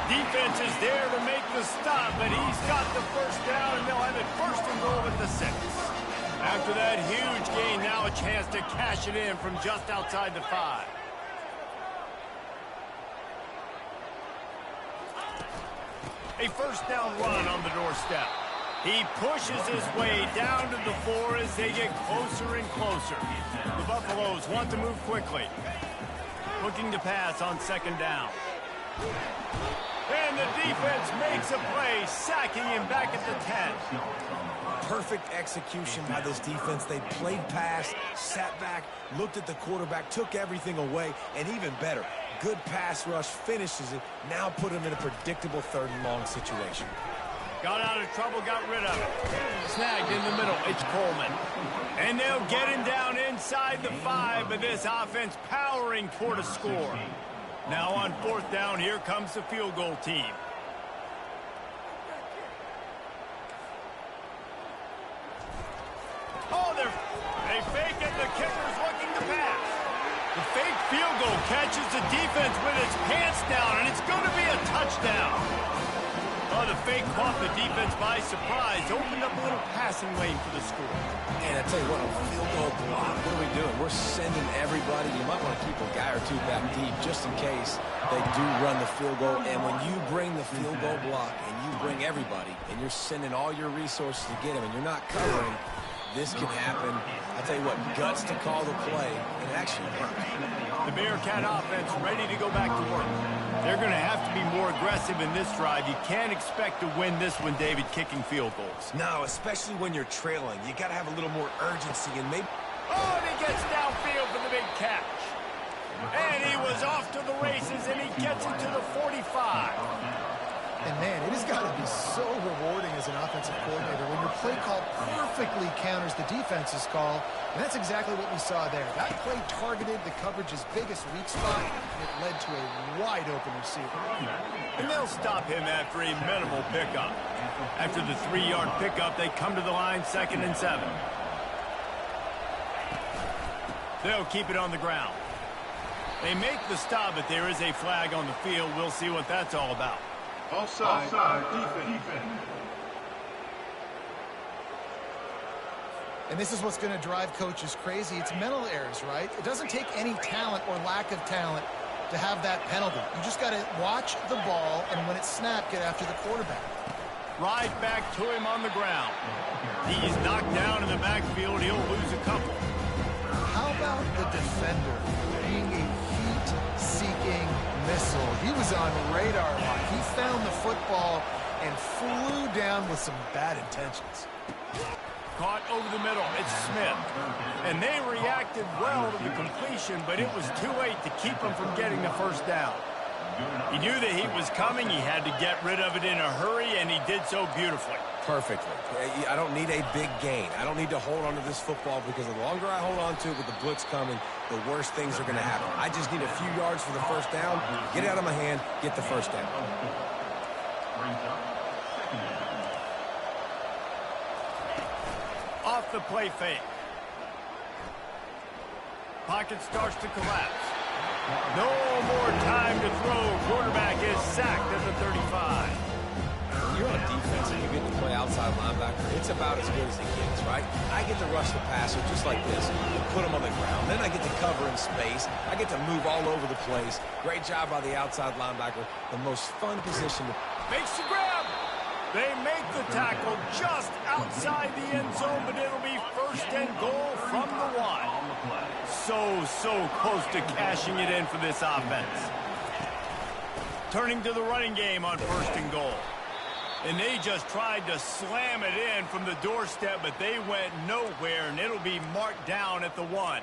Defense is there to make the stop, but he's got the first down, and they'll have it 1st and goal at the 6. After that huge gain, now a chance to cash it in from just outside the 5. A 1st down run on the doorstep. He pushes his way down to the 4 as they get closer and closer. The Buffaloes want to move quickly. Looking to pass on 2nd down. And the defense makes a play, sacking him back at the 10. Perfect execution by this defense. They played pass, sat back, looked at the quarterback, took everything away, and even better, good pass rush, finishes it, now put him in a predictable 3rd and long situation. Got out of trouble, got rid of it. Snagged in the middle, it's Coleman. And they'll get him down inside the 5, but this offense powering toward a score. Now on 4th down, here comes the field goal team. Oh, they fake it, the kicker's looking to pass. The fake field goal catches the defense with its pants down, and it's going to be a touchdown. Oh, the fake caught the defense by surprise, opened up a little passing lane for the score. And I tell you what, on a field goal block, what are we doing? We're sending everybody. You might want to keep a guy or two back deep just in case they do run the field goal. And when you bring the field goal block and you bring everybody and you're sending all your resources to get them and you're not covering, this can happen. I tell you what, guts to call the play, and it actually worked. The Bearcat offense ready to go back to work. They're going to have to be more aggressive in this drive. You can't expect to win this one, David, kicking field goals. No, especially when you're trailing. You got to have a little more urgency and maybe... Oh, and he gets downfield for the big catch. And he was off to the races, and he gets it to the 45. And, man, it has got to be so rewarding as an offensive coordinator when your play call perfectly counters the defense's call. And that's exactly what we saw there. That play targeted the coverage's biggest weak spot, and it led to a wide-open receiver. And they'll stop him after a minimal pickup. After the 3-yard pickup, they come to the line 2nd and 7. They'll keep it on the ground. They make the stop, but there is a flag on the field. We'll see what that's all about. Offside, defense. And this is what's going to drive coaches crazy. It's mental errors, right? It doesn't take any talent or lack of talent to have that penalty. You just got to watch the ball, and when it's snapped, get after the quarterback. Right back to him on the ground. He's knocked down in the backfield. He'll lose a couple. How about the defender being a heat-seeking missile? He was on radar lock. He found the football and flew down with some bad intentions. Caught over the middle. It's Smith. And they reacted well to the completion, but it was too late to keep him from getting the 1st down. He knew that he was coming. He had to get rid of it in a hurry, and he did so beautifully. Perfectly. I don't need a big gain. I don't need to hold on to this football because the longer I hold on to it with the blitz coming, the worse things are going to happen. I just need a few yards for the 1st down, get it out of my hand, get the 1st down. Off the play fake. Pocket starts to collapse. No more time to throw. Quarterback is sacked at the 35. You're on defense and you get to play outside linebacker. It's about as good as it gets, right? I get to rush the passer just like this and put him on the ground. Then I get to cover in space. I get to move all over the place. Great job by the outside linebacker. The most fun position. Makes the grab. They make the tackle just outside the end zone, but it'll be 1st and goal from the 1. So close to cashing it in for this offense. Turning to the running game on 1st and goal. And they just tried to slam it in from the doorstep, but they went nowhere, and it'll be marked down at the 1.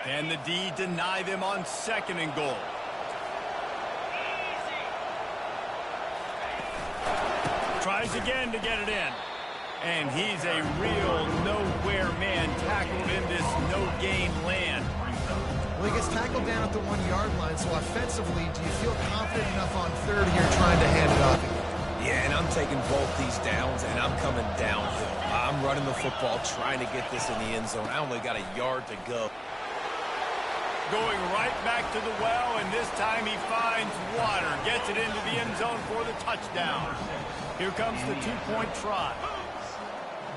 And the D deny them on 2nd and goal. Tries again to get it in. And he's a real nowhere man tackled in this no-gain land. Well, he gets tackled down at the 1-yard line, so offensively, do you feel confident enough on third here trying to hand it off again? Yeah, and I'm taking both these downs, and I'm coming downhill. I'm running the football, trying to get this in the end zone. I only got a yard to go. Going right back to the well, and this time he finds water. Gets it into the end zone for the touchdown. Here comes the two-point try.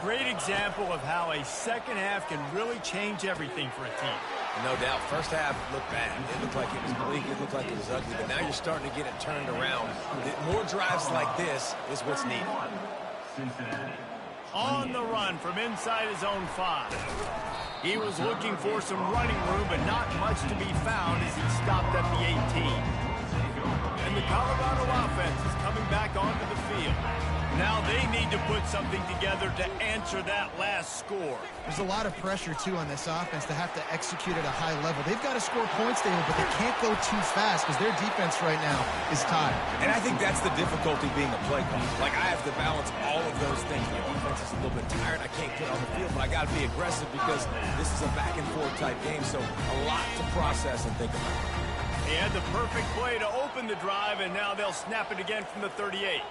Great example of how a second half can really change everything for a team. No doubt. First half looked bad. It looked like it was bleak. It looked like it was ugly. But now you're starting to get it turned around. More drives like this is what's needed. Cincinnati. On the run from inside his own 5. He was looking for some running room, but not much to be found as he stopped at the 18. And the Colorado offense is coming back onto the field. Now they need to put something together to answer that last score. There's a lot of pressure, too, on this offense to have to execute at a high level. They've got to score points, David, but they can't go too fast because their defense right now is tired. And I think that's the difficulty being a play caller. Like, I have to balance all of those things. My defense is a little bit tired. I can't get on the field, but I got to be aggressive because this is a back-and-forth type game, so a lot to process and think about. He had the perfect play to open the drive, and now they'll snap it again from the 38.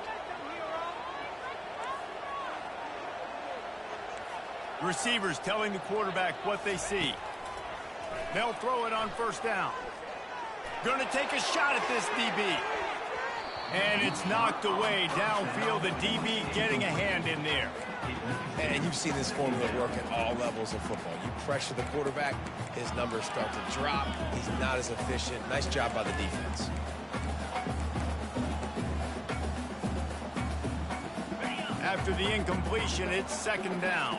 Receivers telling the quarterback what they see. They'll throw it on first down. Going to take a shot at this DB. And it's knocked away downfield. The DB getting a hand in there. And you've seen this formula work at all levels of football. You pressure the quarterback, his numbers start to drop. He's not as efficient. Nice job by the defense. After the incompletion, it's second down.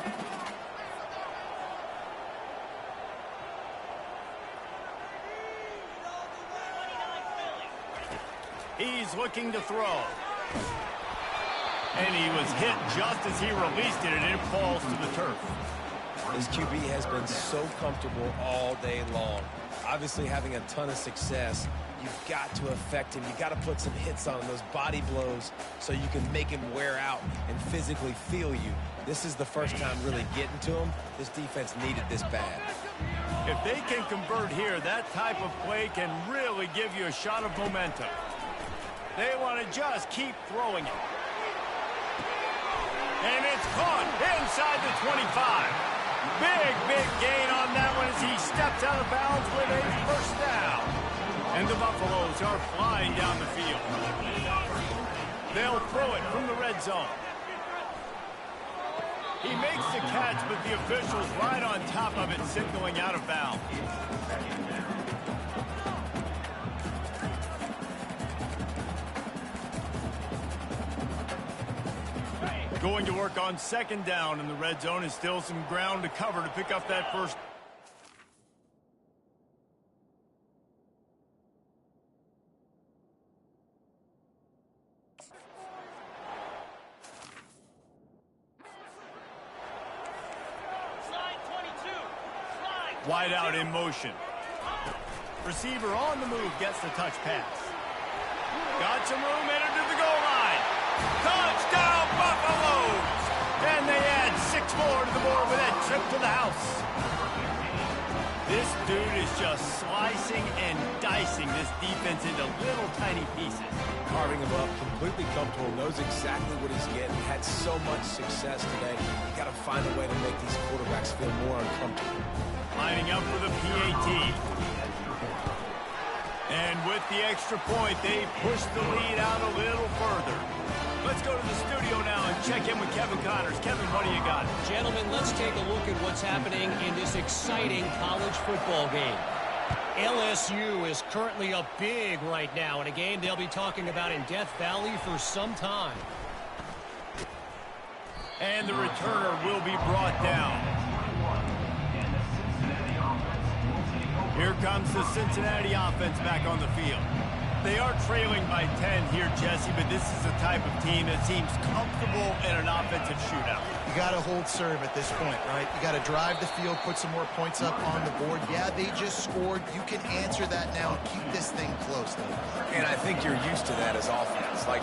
He's looking to throw. And he was hit just as he released it, and it falls to the turf. This QB has been so comfortable all day long. Obviously having a ton of success. You've got to affect him. You've got to put some hits on him, those body blows, so you can make him wear out and physically feel you. This is the first time really getting to him. This defense needed this bad. If they can convert here, that type of play can really give you a shot of momentum. They want to just keep throwing it. And it's caught inside the 25. Big gain on that one as he steps out of bounds with a first down. And the Buffaloes are flying down the field. They'll throw it from the red zone. He makes the catch, but the official's right on top of it, signaling out of bounds. Going to work on second down in the red zone, and still some ground to cover to pick up that first. Wide out in motion. Receiver on the move gets the touch pass. Got some room, entered to the goal line. Touchdown, Buffaloes! And they add 6 more to the board with that trip to the house. This dude is just slicing and dicing this defense into little tiny pieces. Carving him up, completely comfortable, knows exactly what he's getting, had so much success today. You got to find a way to make these quarterbacks feel more uncomfortable. Lining up for the PAT. And with the extra point, they push the lead out a little further. Let's go to the studio now and check in with Kevin Connors. Kevin, what do you got? Gentlemen, let's take a look at what's happening in this exciting college football game. LSU is currently up big right now in a game they'll be talking about in Death Valley for some time. And the returner will be brought down. Here comes the Cincinnati offense back on the field. They are trailing by 10 here, Jesse, but this is the type of team that seems comfortable in an offensive shootout. You got to hold serve at this point, right? You got to drive the field, put some more points up on the board. Yeah, they just scored. You can answer that now and keep this thing close, though. And I think you're used to that as offense. Like,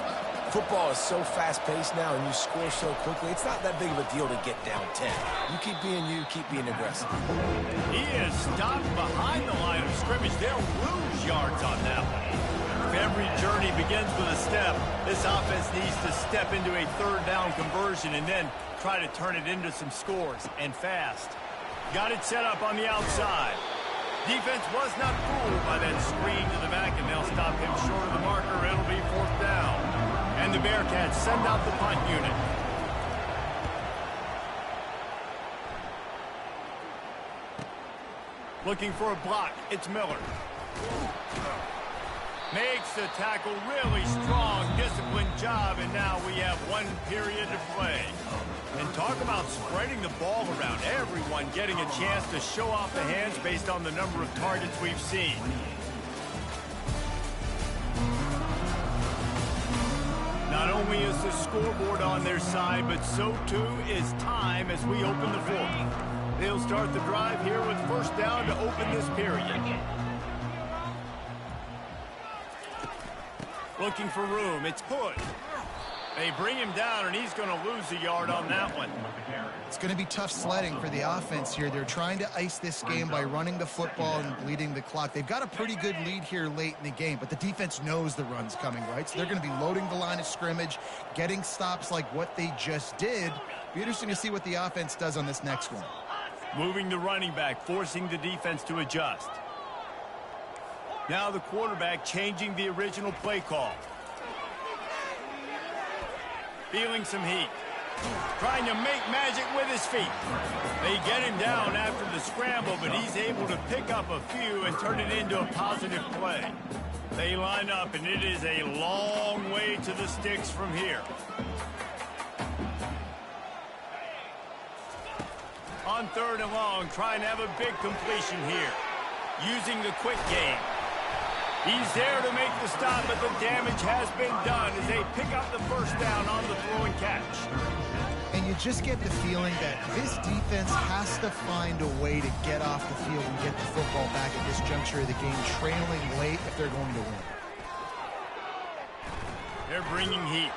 Football is so fast-paced now, and you score so quickly, it's not that big of a deal to get down 10. You keep being you, keep being aggressive. He is stopped behind the line of scrimmage. They'll lose yards on that one. If every journey begins with a step, this offense needs to step into a third down conversion and then try to turn it into some scores, and fast. Got it set up on the outside. Defense was not fooled by that screen to the back, and they'll stop him short of the marker. It'll be fourth down. And the Bearcats send out the punt unit. Looking for a block. It's Miller. Makes the tackle, really strong, disciplined job, and now we have one period to play. And talk about spreading the ball around. Everyone getting a chance to show off the hands based on the number of targets we've seen. Not only is the scoreboard on their side, but so too is time as we open the fourth. They'll start the drive here with first down to open this period. Looking for room. It's Hood. They bring him down, and he's going to lose a yard on that one. It's going to be tough sledding for the offense here. They're trying to ice this game by running the football and bleeding the clock. They've got a pretty good lead here late in the game, but the defense knows the run's coming, right? So they're going to be loading the line of scrimmage, getting stops like what they just did. Be interesting to see what the offense does on this next one. Moving the running back, forcing the defense to adjust. Now the quarterback changing the original play call. Feeling some heat. Trying to make magic with his feet. They get him down after the scramble, but he's able to pick up a few and turn it into a positive play. They line up, and it is a long way to the sticks from here. On third and long, trying to have a big completion here. Using the quick game. He's there to make the stop, but the damage has been done as they pick up the first down on the throw and catch. And you just get the feeling that this defense has to find a way to get off the field and get the football back at this juncture of the game, trailing late if they're going to win. They're bringing heat.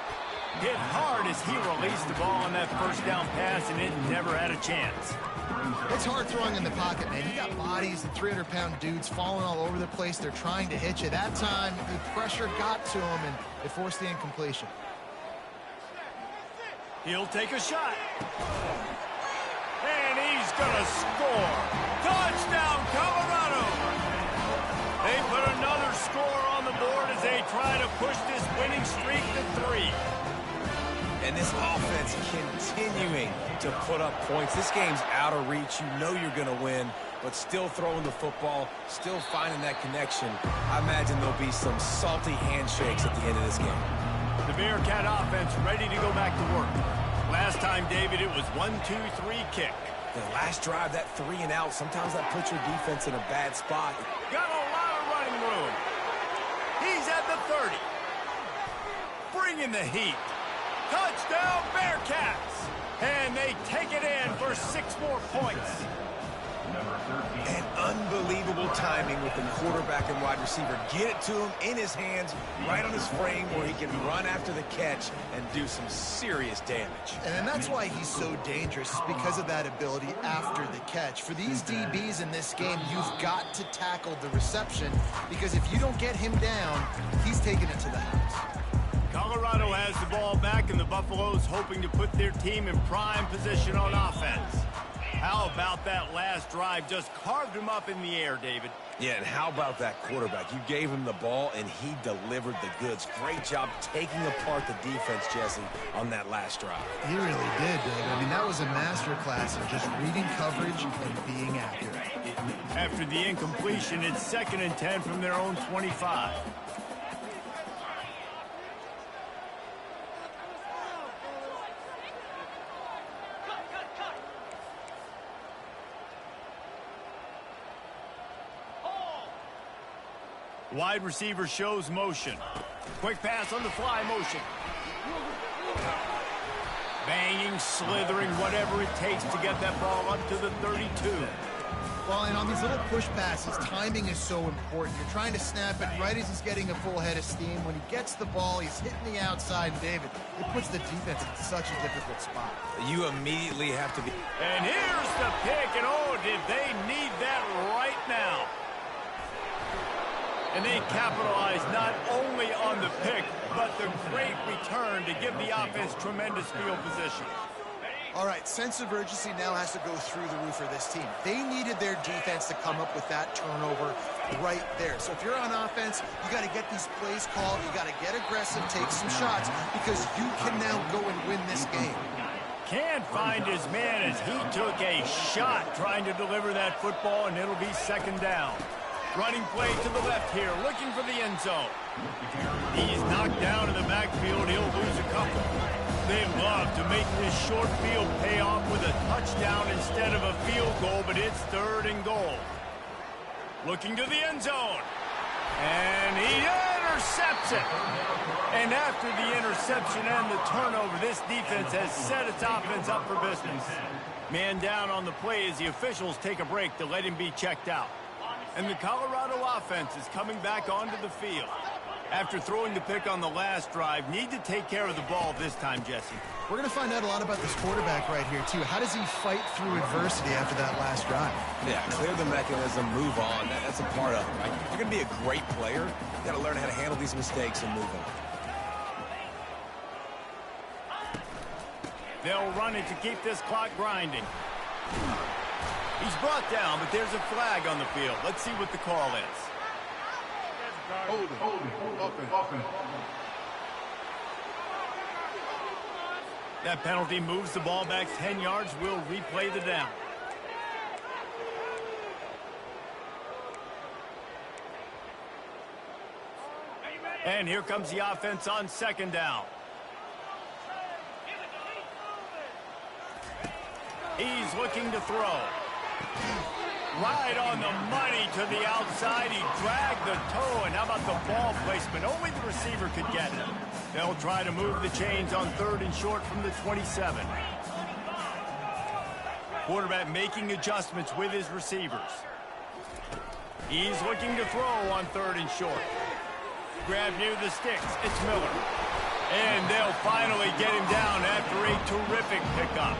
Hit hard as he released the ball on that first down pass, and it never had a chance. It's hard throwing in the pocket, man. You got bodies and 300-pound dudes falling all over the place. They're trying to hit you. That time, the pressure got to him, and it forced the incompletion. He'll take a shot. And he's going to score. Touchdown, Colorado! They put another score on the board as they try to push this winning streak to 3. And this offense continuing to put up points. This game's out of reach. You know you're going to win, but still throwing the football, still finding that connection. I imagine there'll be some salty handshakes at the end of this game. The Bearcat offense ready to go back to work. Last time, David, it was 1-2-3 kick. The last drive, that 3 and out, sometimes that puts your defense in a bad spot. Got a lot of running room. He's at the 30. Bringing the heat. Touchdown, Bearcats! And they take it in for 6 more points. And unbelievable timing with the quarterback and wide receiver. Get it to him in his hands, right on his frame where he can run after the catch and do some serious damage. And that's why he's so dangerous, because of that ability after the catch. For these DBs in this game, you've got to tackle the reception, because if you don't get him down, he's taking it to the house. Colorado has the ball back, and the Buffaloes hoping to put their team in prime position on offense. How about that last drive? Just carved him up in the air, David. Yeah, and how about that quarterback? You gave him the ball, and he delivered the goods. Great job taking apart the defense, Jesse, on that last drive. He really did, David. I mean, that was a masterclass of just reading coverage and being accurate. After the incompletion, it's 2nd and 10 from their own 25. Wide receiver shows motion. Quick pass on the fly motion. Banging, slithering, whatever it takes to get that ball up to the 32. Well, and on these little push passes, timing is so important. You're trying to snap it right as he's getting a full head of steam. When he gets the ball, he's hitting the outside, David. It puts the defense in such a difficult spot. You immediately have to be... And here's the pick, and oh, did they need that right now. And they capitalized not only on the pick, but the great return to give the offense tremendous field position. All right, sense of urgency now has to go through the roof for this team. They needed their defense to come up with that turnover right there. So if you're on offense, you got to get these plays called. You got to get aggressive, take some shots, because you can now go and win this game. Can't find his man as he took a shot trying to deliver that football, and it'll be second down. Running play to the left here, looking for the end zone. He's knocked down in the backfield. He'll lose a couple. They love to make this short field pay off with a touchdown instead of a field goal, but it's third and goal. Looking to the end zone. And he intercepts it. And after the interception and the turnover, this defense has set its offense up for business. Man down on the play as the officials take a break to let him be checked out. And the Colorado offense is coming back onto the field. After throwing the pick on the last drive, need to take care of the ball this time, Jesse. We're going to find out a lot about this quarterback right here, too. How does he fight through adversity after that last drive? Yeah, clear the mechanism, move on. That's a part of it, right? If you're going to be a great player, you got to learn how to handle these mistakes and move on. They'll run it to keep this clock grinding. He's brought down, but there's a flag on the field. Let's see what the call is. Hold it. That penalty moves the ball back 10 yards. We'll replay the down. And here comes the offense on second down. He's looking to throw. Right on the money to the outside. He dragged the toe, and how about the ball placement? Only the receiver could get it. They'll try to move the chains on third and short from the 27. Quarterback making adjustments with his receivers. He's looking to throw on third and short. Grab near the sticks. It's Miller. And they'll finally get him down after a terrific pickup.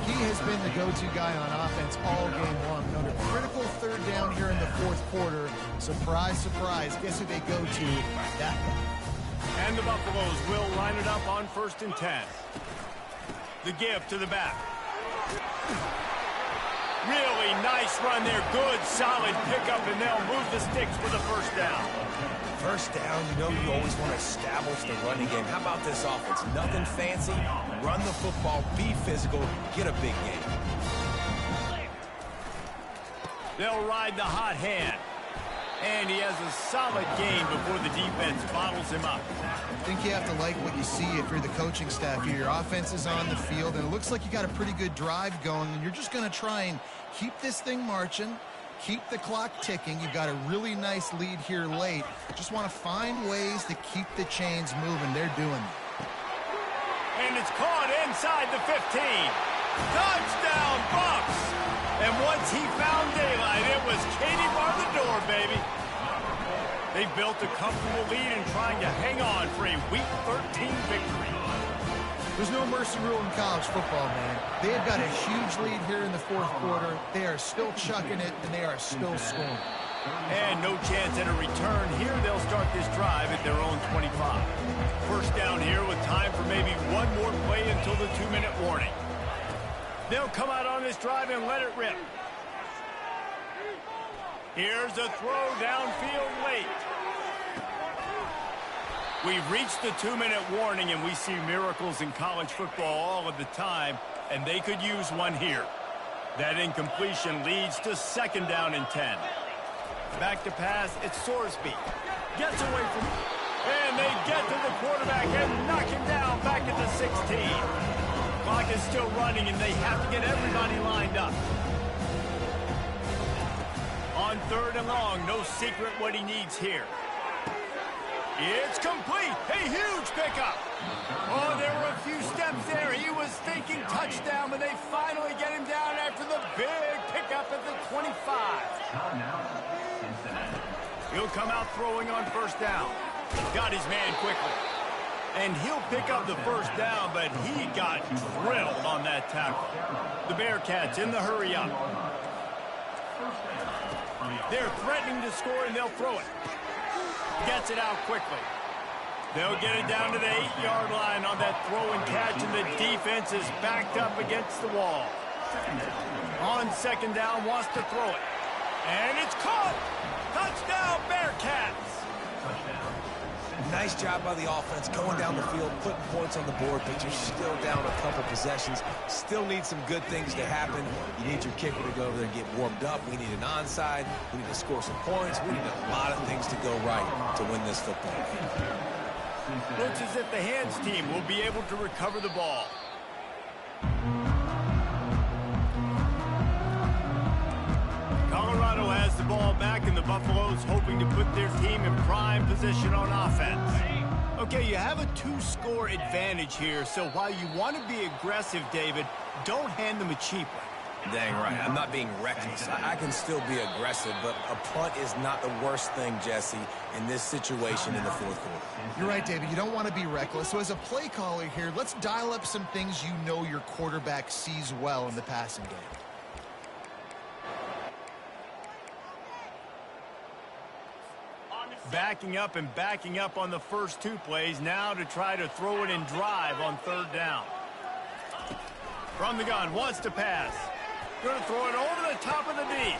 He has been the go-to guy on offense all game long. Another critical third down here in the fourth quarter. Surprise, surprise. Guess who they go to? That guy. And the Buffaloes will line it up on 1st and 10. The give to the back. Really nice run there. Good, solid pickup, and they'll move the sticks for the first down. First down, you know you always want to establish the running game. How about this offense? Nothing fancy. Run the football, be physical, get a big game. They'll ride the hot hand. And he has a solid gain before the defense bottles him up. I think you have to like what you see if you're the coaching staff here. Your offense is on the field, and it looks like you got a pretty good drive going, and you're just going to try and keep this thing marching, keep the clock ticking. You've got a really nice lead here late. Just want to find ways to keep the chains moving. They're doing it. And it's caught inside the 15. Touchdown, Bucks! And once he found daylight, it was Katie bar the door, baby. They built a comfortable lead and trying to hang on for a Week 13 victory. There's no mercy rule in college football, man. They have got a huge lead here in the fourth quarter. They are still chucking it, and they are still scoring. And no chance at a return here. They'll start this drive at their own 25. First down here with time for maybe one more play until the 2-minute warning. They'll come out on this drive and let it rip. Here's a throw downfield late. We've reached the 2-minute warning, and we see miracles in college football all of the time, and they could use one here. That incompletion leads to second down and 10. Back to pass, it's Sorsby. Gets away from him. And they get to the quarterback and knock him down back at the 16. Clock is still running, and they have to get everybody lined up. On third and long, no secret what he needs here. It's complete. A huge pickup. Oh, there were a few steps there. He was thinking touchdown, but they finally get him down after the big pickup at the 25. He'll come out throwing on first down. Got his man quickly. And he'll pick up the first down, but he got drilled on that tackle. The Bearcats in the hurry up. They're threatening to score, and they'll throw it. Gets it out quickly. They'll get it down to the 8-yard line on that throw and catch, and the defense is backed up against the wall. On second down, wants to throw it. And it's caught! Touchdown, Bearcats! Nice job by the offense going down the field, putting points on the board, but you're still down a couple possessions. Still need some good things to happen. You need your kicker to go over there and get warmed up. We need an onside. We need to score some points. We need a lot of things to go right to win this football game. Looks as if the hands team will be able to recover the ball. Colorado has the ball back, and the Buffaloes hoping to put their team in prime position on offense. Okay, you have a 2-score advantage here, so while you want to be aggressive, David, don't hand them a cheap one. Dang right. I'm not being reckless. I can still be aggressive, but a punt is not the worst thing, Jesse, in this situation in the fourth quarter. You're right, David. You don't want to be reckless. So as a play caller here, let's dial up some things you know your quarterback sees well in the passing game. Backing up and backing up on the first 2 plays now to try to throw it and drive on third down. From the gun, wants to pass. Going to throw it over the top of the knee.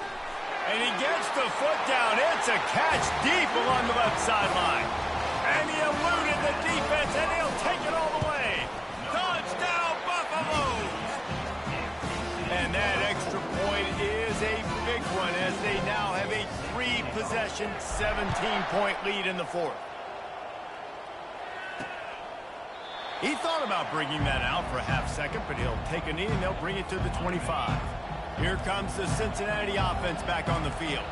And he gets the foot down. It's a catch deep along the left sideline. And he eluded the defense, and he'll take it all the way. Touchdown, Buffaloes! And that extra point is a big one as they now have a 3-possession, 17-point lead in the fourth. He thought about bringing that out for a half second, but he'll take a knee and they'll bring it to the 25. Here comes the Cincinnati offense back on the field.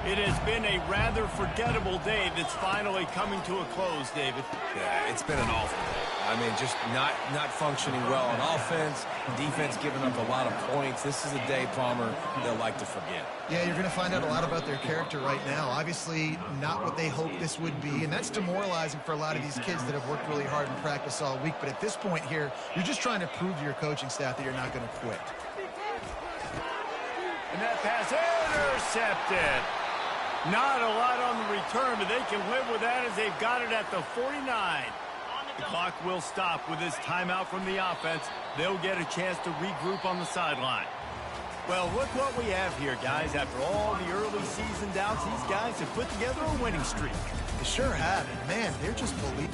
It has been a rather forgettable day that's finally coming to a close, David. Yeah, it's been an awful day. I mean, just not functioning well on offense. Defense giving up a lot of points. This is a day, Palmer, they'll like to forget. Yeah, you're going to find out a lot about their character right now. Obviously, not what they hoped this would be, and that's demoralizing for a lot of these kids that have worked really hard in practice all week. But at this point here, you're just trying to prove to your coaching staff that you're not going to quit. And that pass intercepted. Not a lot on the return, but they can live with that as they've got it at the 49. The clock will stop with this timeout from the offense. They'll get a chance to regroup on the sideline. Well, look what we have here, guys. After all the early season doubts, these guys have put together a winning streak. They sure have, and man, they're just believing.